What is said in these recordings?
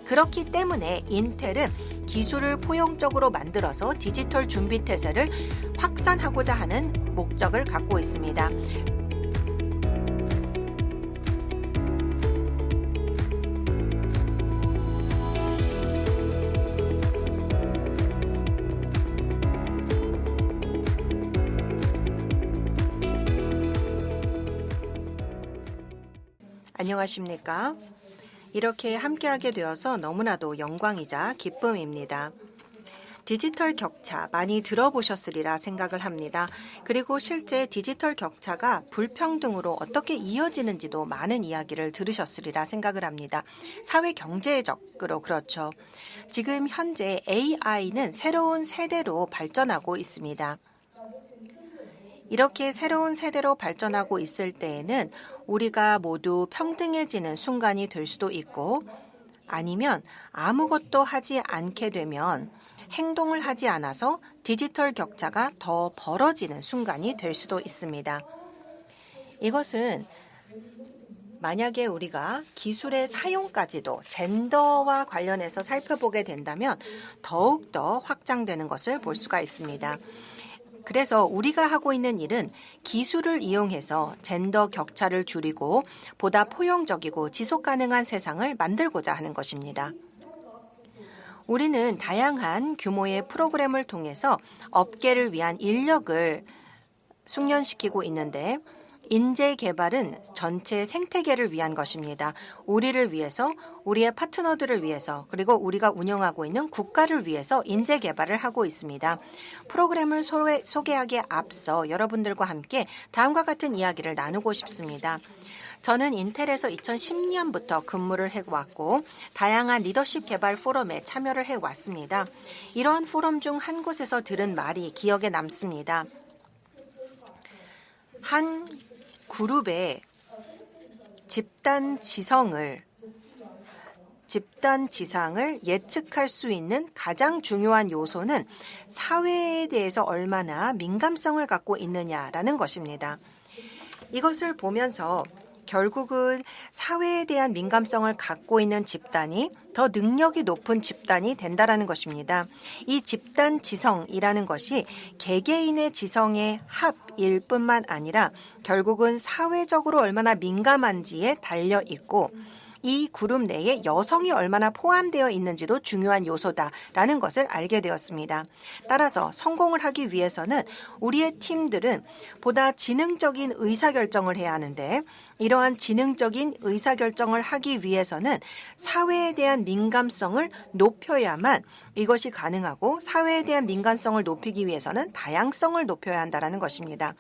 그렇기 때문에 인텔은 기술을 포용적으로 만들어서 디지털 준비 태세를 확산하고자 하는 목적을 갖고 있습니다. 안녕하십니까? 이렇게 함께하게 되어서 너무나도 영광이자 기쁨입니다. 디지털 격차 많이 들어보셨으리라 생각을 합니다. 그리고 실제 디지털 격차가 불평등으로 어떻게 이어지는지도 많은 이야기를 들으셨으리라 생각을 합니다. 사회 경제적으로 그렇죠. 지금 현재 AI는 새로운 세대로 발전하고 있습니다. 이렇게 새로운 세대로 발전하고 있을 때에는 우리가 모두 평등해지는 순간이 될 수도 있고 아니면 아무것도 하지 않게 되면 행동을 하지 않아서 디지털 격차가 더 벌어지는 순간이 될 수도 있습니다. 이것은 만약에 우리가 기술의 사용까지도 젠더와 관련해서 살펴보게 된다면 더욱더 확장되는 것을 볼 수가 있습니다. 그래서 우리가 하고 있는 일은 기술을 이용해서 젠더 격차를 줄이고 보다 포용적이고 지속 가능한 세상을 만들고자 하는 것입니다. 우리는 다양한 규모의 프로그램을 통해서 업계를 위한 인력을 숙련시키고 있는데 인재 개발은 전체 생태계를 위한 것입니다. 우리를 위해서, 우리의 파트너들을 위해서, 그리고 우리가 운영하고 있는 국가를 위해서 인재 개발을 하고 있습니다. 프로그램을 소개하기에 앞서 여러분들과 함께 다음과 같은 이야기를 나누고 싶습니다. 저는 인텔에서 2010년부터 근무를 해왔고 다양한 리더십 개발 포럼에 참여를 해왔습니다. 이러한 포럼 중 한 곳에서 들은 말이 기억에 남습니다. 한 그룹의 집단 지상을 예측할 수 있는 가장 중요한 요소는 사회에 대해서 얼마나 민감성을 갖고 있느냐라는 것입니다. 이것을 보면서 결국은 사회에 대한 민감성을 갖고 있는 집단이 더 능력이 높은 집단이 된다라는 것입니다. 이 집단 지성이라는 것이 개개인의 지성의 합일 뿐만 아니라 결국은 사회적으로 얼마나 민감한지에 달려 있고 이 그룹 내에 여성이 얼마나 포함되어 있는지도 중요한 요소다라는 것을 알게 되었습니다. 따라서 성공을 하기 위해서는 우리의 팀들은 보다 지능적인 의사결정을 해야 하는데 이러한 지능적인 의사결정을 하기 위해서는 사회에 대한 민감성을 높여야만 이것이 가능하고 사회에 대한 민감성을 높이기 위해서는 다양성을 높여야 한다는 것입니다.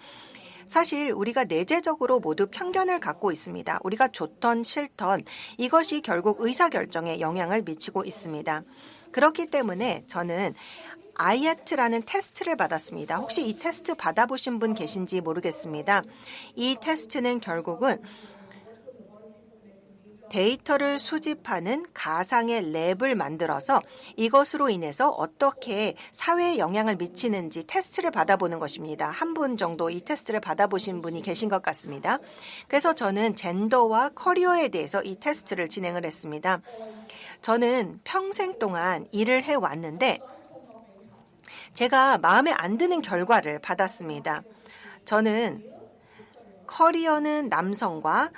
사실 우리가 내재적으로 모두 편견을 갖고 있습니다. 우리가 좋던 싫던 이것이 결국 의사결정에 영향을 미치고 있습니다. 그렇기 때문에 저는 IAT라는 테스트를 받았습니다. 혹시 이 테스트 받아보신 분 계신지 모르겠습니다. 이 테스트는 결국은 데이터를 수집하는 가상의 랩을 만들어서 이것으로 인해서 어떻게 사회에 영향을 미치는지 테스트를 받아보는 것입니다. 한 분 정도 이 테스트를 받아보신 분이 계신 것 같습니다. 그래서 저는 젠더와 커리어에 대해서 이 테스트를 진행을 했습니다. 저는 평생 동안 일을 해왔는데 제가 마음에 안 드는 결과를 받았습니다. 저는 커리어는 남성과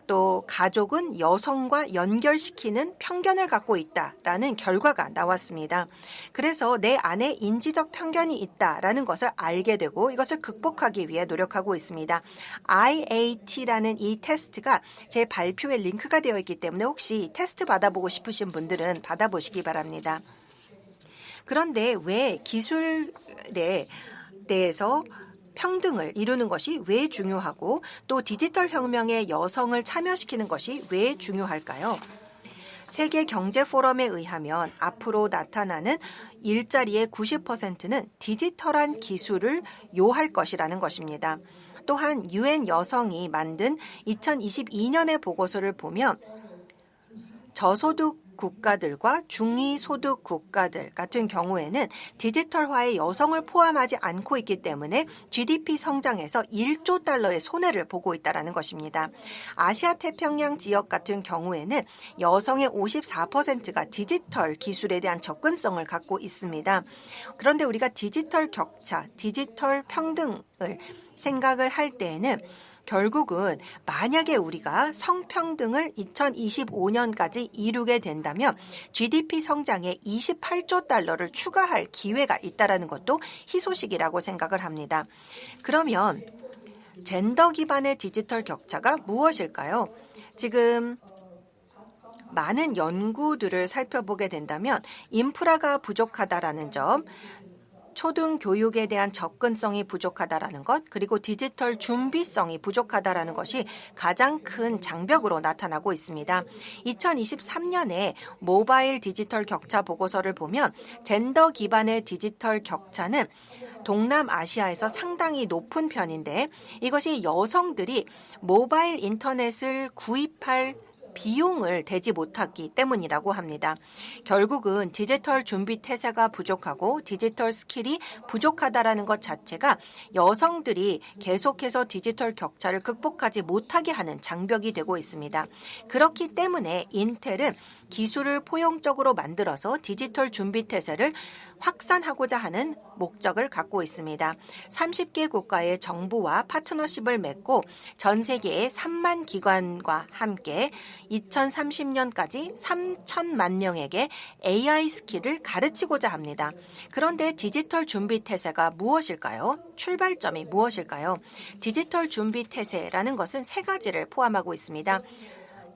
또 가족은 여성과 연결시키는 편견을 갖고 있다라는 결과가 나왔습니다. 그래서 내 안에 인지적 편견이 있다라는 것을 알게 되고 이것을 극복하기 위해 노력하고 있습니다. IAT라는 이 테스트가 제 발표에 링크가 되어 있기 때문에 혹시 테스트 받아보고 싶으신 분들은 받아보시기 바랍니다. 그런데 왜 기술에 대해서 평등을 이루는 것이 왜 중요하고 또 디지털 혁명에 여성을 참여시키는 것이 왜 중요할까요? 세계 경제 포럼에 의하면 앞으로 나타나는 일자리의 90%는 디지털한 기술을 요할 것이라는 것입니다. 또한 UN 여성이 만든 2022년의 보고서를 보면 저소득 국가들과 중위소득 국가들 같은 경우에는 디지털화에 여성을 포함하지 않고 있기 때문에 GDP 성장에서 1조 달러의 손해를 보고 있다는 것입니다. 아시아 태평양 지역 같은 경우에는 여성의 54%가 디지털 기술에 대한 접근성을 갖고 있습니다. 그런데 우리가 디지털 격차, 디지털 평등을 생각을 할 때에는 결국은 만약에 우리가 성평등을 2025년까지 이루게 된다면 GDP 성장에 28조 달러를 추가할 기회가 있다는 것도 희소식이라고 생각을 합니다. 그러면 젠더 기반의 디지털 격차가 무엇일까요? 지금 많은 연구들을 살펴보게 된다면 인프라가 부족하다라는 점, 초등교육에 대한 접근성이 부족하다라는 것, 그리고 디지털 준비성이 부족하다라는 것이 가장 큰 장벽으로 나타나고 있습니다. 2023년에 모바일 디지털 격차 보고서를 보면 젠더 기반의 디지털 격차는 동남아시아에서 상당히 높은 편인데 이것이 여성들이 모바일 인터넷을 구입할 비용을 대지 못하기 때문이라고 합니다. 결국은 디지털 준비 태세가 부족하고 디지털 스킬이 부족하다라는 것 자체가 여성들이 계속해서 디지털 격차를 극복하지 못하게 하는 장벽이 되고 있습니다. 그렇기 때문에 인텔은 기술을 포용적으로 만들어서 디지털 준비 태세를 확산하고자 하는 목적을 갖고 있습니다. 30개 국가의 정부와 파트너십을 맺고 전 세계의 3만 기관과 함께 2030년까지 3천만 명에게 AI 스킬을 가르치고자 합니다. 그런데 디지털 준비 태세가 무엇일까요? 출발점이 무엇일까요? 디지털 준비 태세라는 것은 세 가지를 포함하고 있습니다.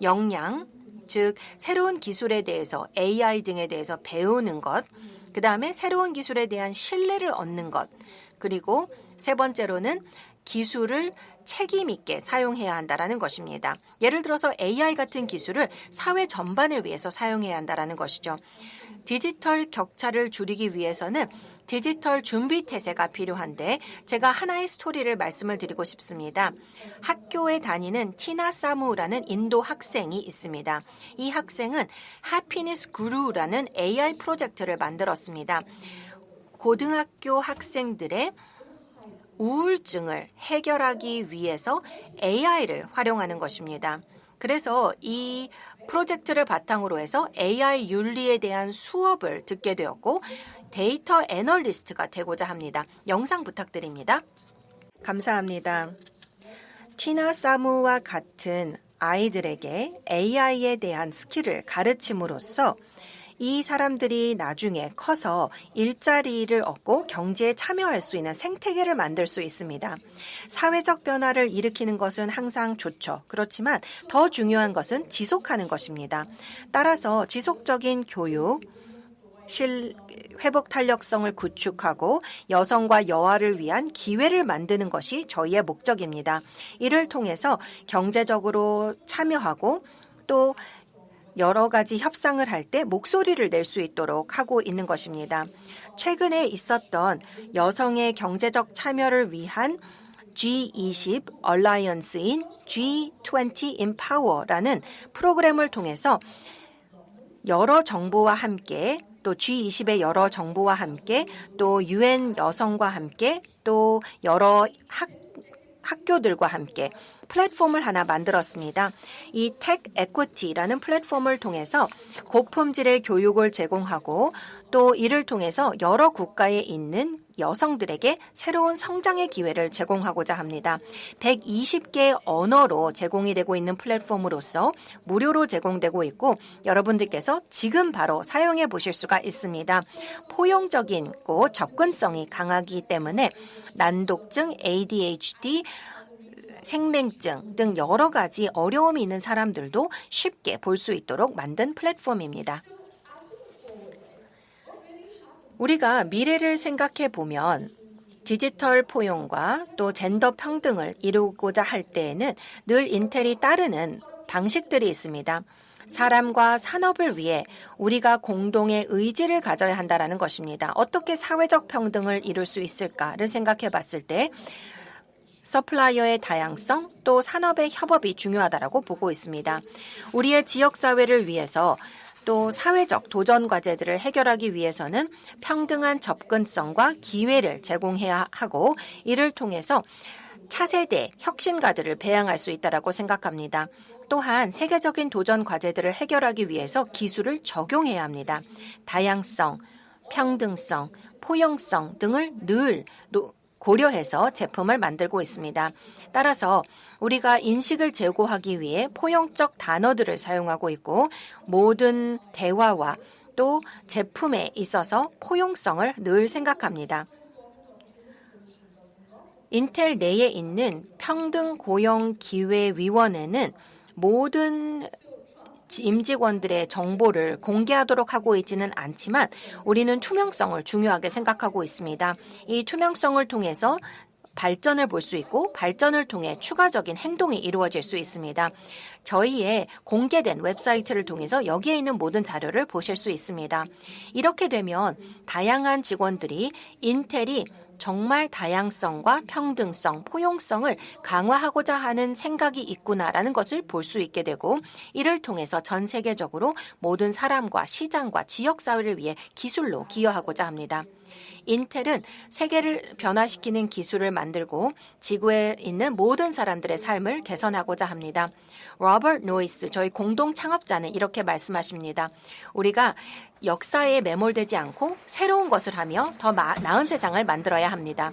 역량, 즉 새로운 기술에 대해서 AI 등에 대해서 배우는 것, 그 다음에 새로운 기술에 대한 신뢰를 얻는 것, 그리고 세 번째로는 기술을 책임 있게 사용해야 한다는 것입니다. 예를 들어서 AI 같은 기술을 사회 전반을 위해서 사용해야 한다는 것이죠. 디지털 격차를 줄이기 위해서는 디지털 준비 태세가 필요한데 제가 하나의 스토리를 말씀을 드리고 싶습니다. 학교에 다니는 티나 사무라는 인도 학생이 있습니다. 이 학생은 해피니스 구루라는 AI 프로젝트를 만들었습니다. 고등학교 학생들의 우울증을 해결하기 위해서 AI를 활용하는 것입니다. 그래서 이 프로젝트를 바탕으로 해서 AI 윤리에 대한 수업을 듣게 되었고 데이터 애널리스트가 되고자 합니다. 영상 부탁드립니다. 감사합니다. 티나 사무와 같은 아이들에게 AI에 대한 스킬을 가르침으로써 이 사람들이 나중에 커서 일자리를 얻고 경제에 참여할 수 있는 생태계를 만들 수 있습니다. 사회적 변화를 일으키는 것은 항상 좋죠. 그렇지만 더 중요한 것은 지속하는 것입니다. 따라서 지속적인 교육, 회복 탄력성을 구축하고 여성과 여아를 위한 기회를 만드는 것이 저희의 목적입니다. 이를 통해서 경제적으로 참여하고 또 여러 가지 협상을 할 때 목소리를 낼 수 있도록 하고 있는 것입니다. 최근에 있었던 여성의 경제적 참여를 위한 G20 얼라이언스인 G20 Empower라는 프로그램을 통해서 여러 정부와 함께 또 G20의 여러 정부와 함께 또 UN 여성과 함께 또 여러 학교들과 함께 플랫폼을 하나 만들었습니다. 이 텍 에퀴티라는 플랫폼을 통해서 고품질의 교육을 제공하고 또 이를 통해서 여러 국가에 있는 여성들에게 새로운 성장의 기회를 제공하고자 합니다. 120개 언어로 제공이 되고 있는 플랫폼으로서 무료로 제공되고 있고 여러분들께서 지금 바로 사용해 보실 수가 있습니다. 포용적이고 접근성이 강하기 때문에 난독증, ADHD, 생맹증 등 여러 가지 어려움이 있는 사람들도 쉽게 볼 수 있도록 만든 플랫폼입니다. 우리가 미래를 생각해 보면 디지털 포용과 또 젠더 평등을 이루고자 할 때에는 늘 인텔이 따르는 방식들이 있습니다. 사람과 산업을 위해 우리가 공동의 의지를 가져야 한다는 것입니다. 어떻게 사회적 평등을 이룰 수 있을까를 생각해 봤을 때 서플라이어의 다양성 또 산업의 협업이 중요하다고 보고 있습니다. 우리의 지역사회를 위해서 또 사회적 도전 과제들을 해결하기 위해서는 평등한 접근성과 기회를 제공해야 하고 이를 통해서 차세대 혁신가들을 배양할 수 있다고 생각합니다. 또한 세계적인 도전 과제들을 해결하기 위해서 기술을 적용해야 합니다. 다양성, 평등성, 포용성 등을 늘 고려해서 제품을 만들고 있습니다. 따라서 우리가 인식을 제고하기 위해 포용적 단어들을 사용하고 있고 모든 대화와 또 제품에 있어서 포용성을 늘 생각합니다. 인텔 내에 있는 평등고용기회위원회는 모든 임직원들의 정보를 공개하도록 하고 있지는 않지만 우리는 투명성을 중요하게 생각하고 있습니다. 이 투명성을 통해서 발전을 볼 수 있고 발전을 통해 추가적인 행동이 이루어질 수 있습니다. 저희의 공개된 웹사이트를 통해서 여기에 있는 모든 자료를 보실 수 있습니다. 이렇게 되면 다양한 직원들이 인텔이 정말 다양성과 평등성, 포용성을 강화하고자 하는 생각이 있구나라는 것을 볼 수 있게 되고 이를 통해서 전 세계적으로 모든 사람과 시장과 지역사회를 위해 기술로 기여하고자 합니다. 인텔은 세계를 변화시키는 기술을 만들고 지구에 있는 모든 사람들의 삶을 개선하고자 합니다. 로버트 노이스, 저희 공동 창업자는 이렇게 말씀하십니다. 우리가 역사에 매몰되지 않고 새로운 것을 하며 더 나은 세상을 만들어야 합니다.